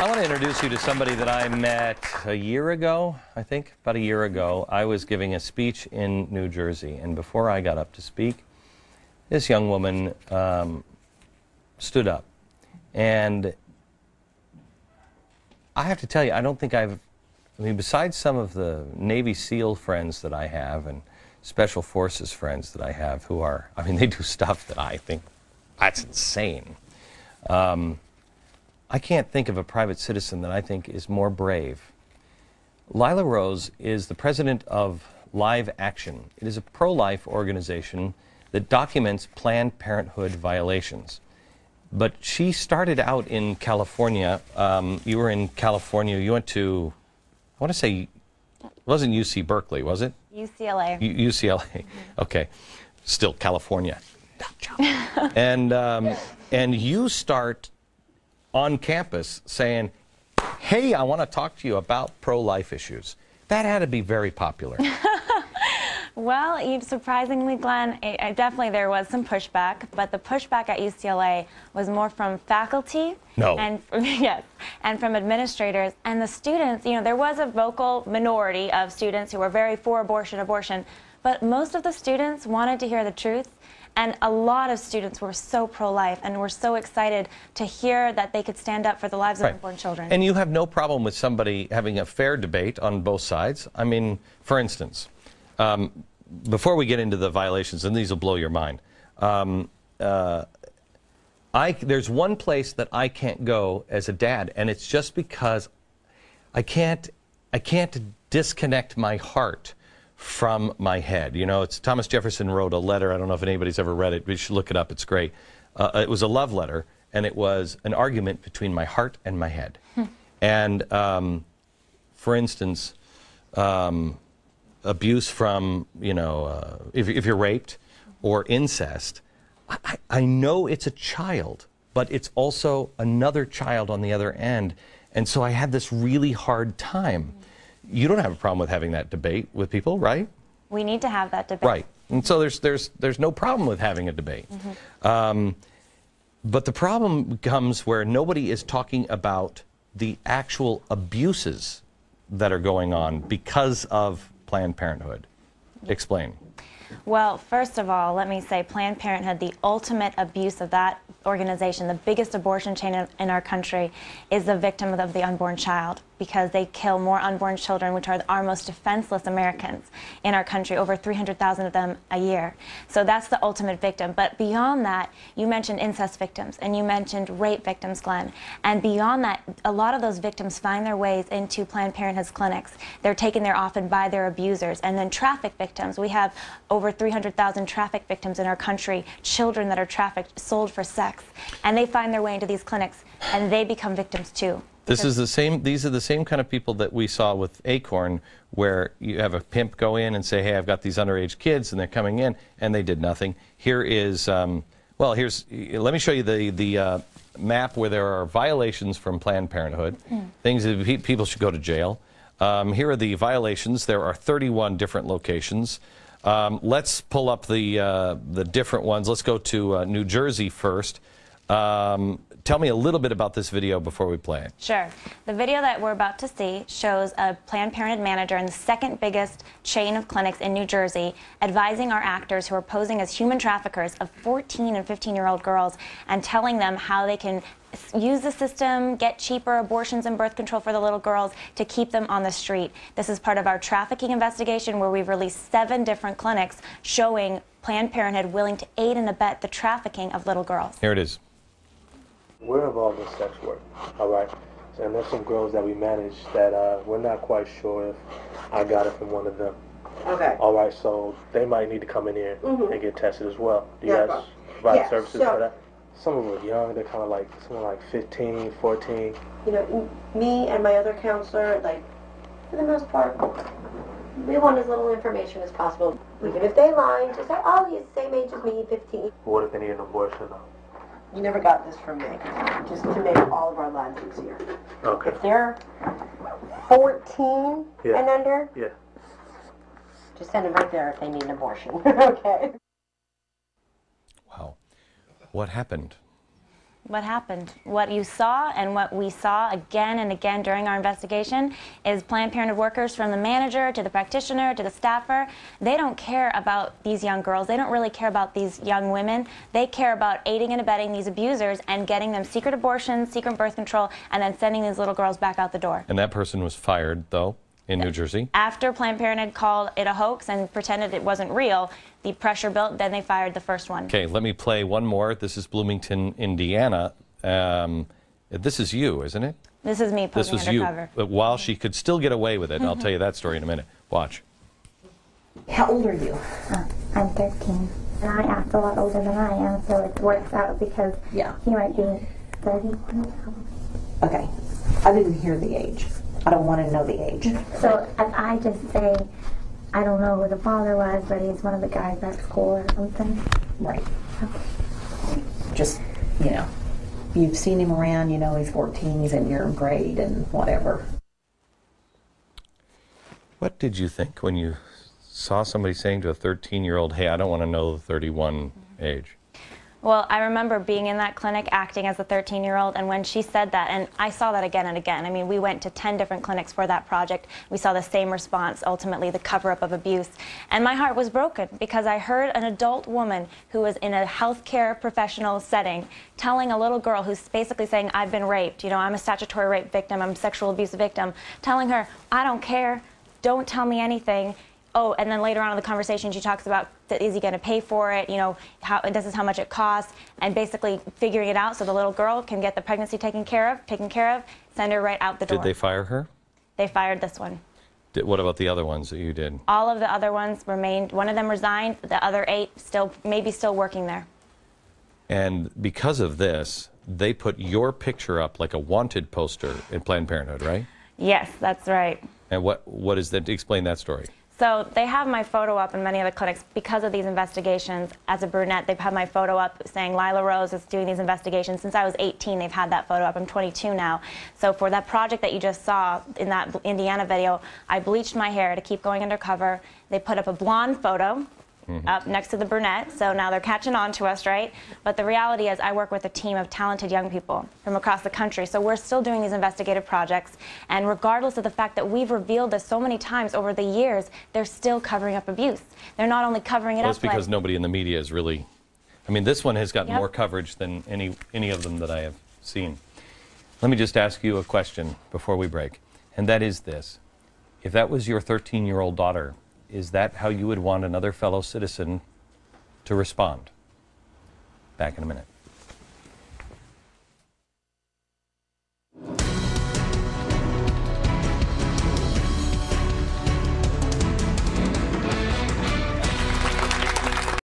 I want to introduce you to somebody that I met a year ago, I think, about a year ago. I was giving a speech in New Jersey, and before I got up to speak, this young woman stood up. And I have to tell you, I don't think I mean, besides some of the Navy SEAL friends that I have and Special Forces friends that I have who are, I mean, they do stuff that I think, that's insane. I can't think of a private citizen that I think is more brave. Lila Rose is the president of Live Action. It is a pro-life organization that documents Planned Parenthood violations. But she started out in California. You were in California. You went to, I want to say, it wasn't UC Berkeley, was it? UCLA. UCLA. Okay. Still California. And you start on campus saying, hey, I want to talk to you about pro-life issues. That had to be very popular. Well, surprisingly, Glenn, definitely there was some pushback, but the pushback at UCLA was more from faculty and yes, and from administrators and the students. You know, there was a vocal minority of students who were very for abortion, but most of the students wanted to hear the truth. And a lot of students were so pro-life and were so excited to hear that they could stand up for the lives of unborn children. And you have no problem with somebody having a fair debate on both sides? I mean, for instance, before we get into the violations, and these will blow your mind, there's one place that I can't go as a dad, and it's just because I can't disconnect my heart from my head. You know, it's Thomas Jefferson wrote a letter. I don't know if anybody's ever read it. We should look it up. It's great. It was a love letter, and it was an argument between my heart and my head. And, for instance, abuse from, you know, if you're raped or incest, I know it's a child, but it's also another child on the other end. And so I had this really hard time. You don't have a problem with having that debate with people, right? We need to have that debate. Right. And so there's no problem with having a debate. But the problem comes where nobody is talking about the actual abuses that are going on because of Planned Parenthood. Explain. Well, first of all, let me say Planned Parenthood, the ultimate abuse of that organization, the biggest abortion chain in our country, is the victim of the unborn child, because they kill more unborn children, which are our most defenseless Americans in our country, over 300,000 of them a year. So that's the ultimate victim. But beyond that, you mentioned incest victims and you mentioned rape victims, Glenn. And beyond that, a lot of those victims find their ways into Planned Parenthood's clinics. They're taken there often by their abusers. And then traffic victims. We have over 300,000 traffic victims in our country, children that are trafficked, sold for sex. And they find their way into these clinics and they become victims too. This is the same. These are the same kind of people that we saw with Acorn, where you have a pimp go in and say, "Hey, I've got these underage kids, and they're coming in," and they did nothing. Here is, well, here's. Let me show you the map where there are violations from Planned Parenthood, things that people should go to jail. Here are the violations. There are 31 different locations. Let's pull up the different ones. Let's go to New Jersey first. Tell me a little bit about this video before we play it. Sure. The video that we're about to see shows a Planned Parenthood manager in the second biggest chain of clinics in New Jersey advising our actors who are posing as human traffickers of 14 and 15-year-old girls and telling them how they can use the system, get cheaper abortions and birth control for the little girls to keep them on the street. This is part of our trafficking investigation, where we've released 7 different clinics showing Planned Parenthood willing to aid and abet the trafficking of little girls. Here it is. We're involved in sex work, all right? And there's some girls that we manage that we're not quite sure if I got it from one of them. Okay. All right, so they might need to come in here and get tested as well. Do you guys provide services for that? Some of them are young. They're kind of like, someone like 15, 14. You know, me and my other counselor, like, for the most part, we want as little information as possible. Even if they lie, just say, oh, he's the same age as me, 15. What if they need an abortion, though? You never got this from me, just to make all of our lives easier. Okay. If they're 14 and under, just send them right there if they need an abortion. Okay. Wow. What happened? what happened. What you saw and what we saw again and again during our investigation is Planned Parenthood workers, from the manager to the practitioner to the staffer, they don't care about these young girls. They don't really care about these young women. They care about aiding and abetting these abusers and getting them secret abortions, secret birth control, and then sending these little girls back out the door. And that person was fired, though, in New Jersey? After Planned Parenthood called it a hoax and pretended it wasn't real, the pressure built, then they fired the first one. Okay, let me play one more. This is Bloomington, Indiana. This is you, isn't it? This is me posing undercover. You. But while she could still get away with it, and I'll tell you that story in a minute. Watch. How old are you? I'm 13. And I act a lot older than I am, so it works out because he might be 31. Okay. I didn't hear the age. I don't want to know the age. So if I just say, I don't know who the father was, but he's one of the guys at school or something. Right. Okay. Just, you know, you've seen him around, you know he's 14, he's in your grade and whatever. What did you think when you saw somebody saying to a 13-year-old, hey, I don't want to know the 31 age? Well, I remember being in that clinic acting as a 13-year-old, and when she said that, and I saw that again and again. I mean, we went to 10 different clinics for that project. We saw the same response, ultimately the cover-up of abuse. And my heart was broken because I heard an adult woman who was in a healthcare professional setting telling a little girl who's basically saying, I've been raped, you know, I'm a statutory rape victim, I'm a sexual abuse victim, telling her, I don't care, don't tell me anything. Oh, and then later on in the conversation, she talks about, is he going to pay for it? You know, this is how much it costs, and basically figuring it out so the little girl can get the pregnancy taken care of, send her right out the door. Did they fire her? They fired this one. What about the other ones that you did? All of the other ones remained. One of them resigned. The other 8 maybe still working there. And because of this, they put your picture up like a wanted poster in Planned Parenthood, right? Yes, that's right. And what is that? Explain that story. So they have my photo up in many of the clinics because of these investigations. As a brunette, they've had my photo up saying Lila Rose is doing these investigations. Since I was 18, they've had that photo up. I'm 22 now. So for that project that you just saw in that Indiana video, I bleached my hair to keep going undercover. They put up a blonde photo up next to the brunette, so now they're catching on to us, right? But the reality is I work with a team of talented young people from across the country, so we're still doing these investigative projects, and regardless of the fact that we've revealed this so many times over the years, they're still covering up abuse. They're not only covering it up, it's because nobody in the media is really, I mean, this one has gotten more coverage than any of them that I have seen. Let me just ask you a question before we break, and that is this. If that was your 13-year-old daughter, is that how you would want another fellow citizen to respond? Back in a minute.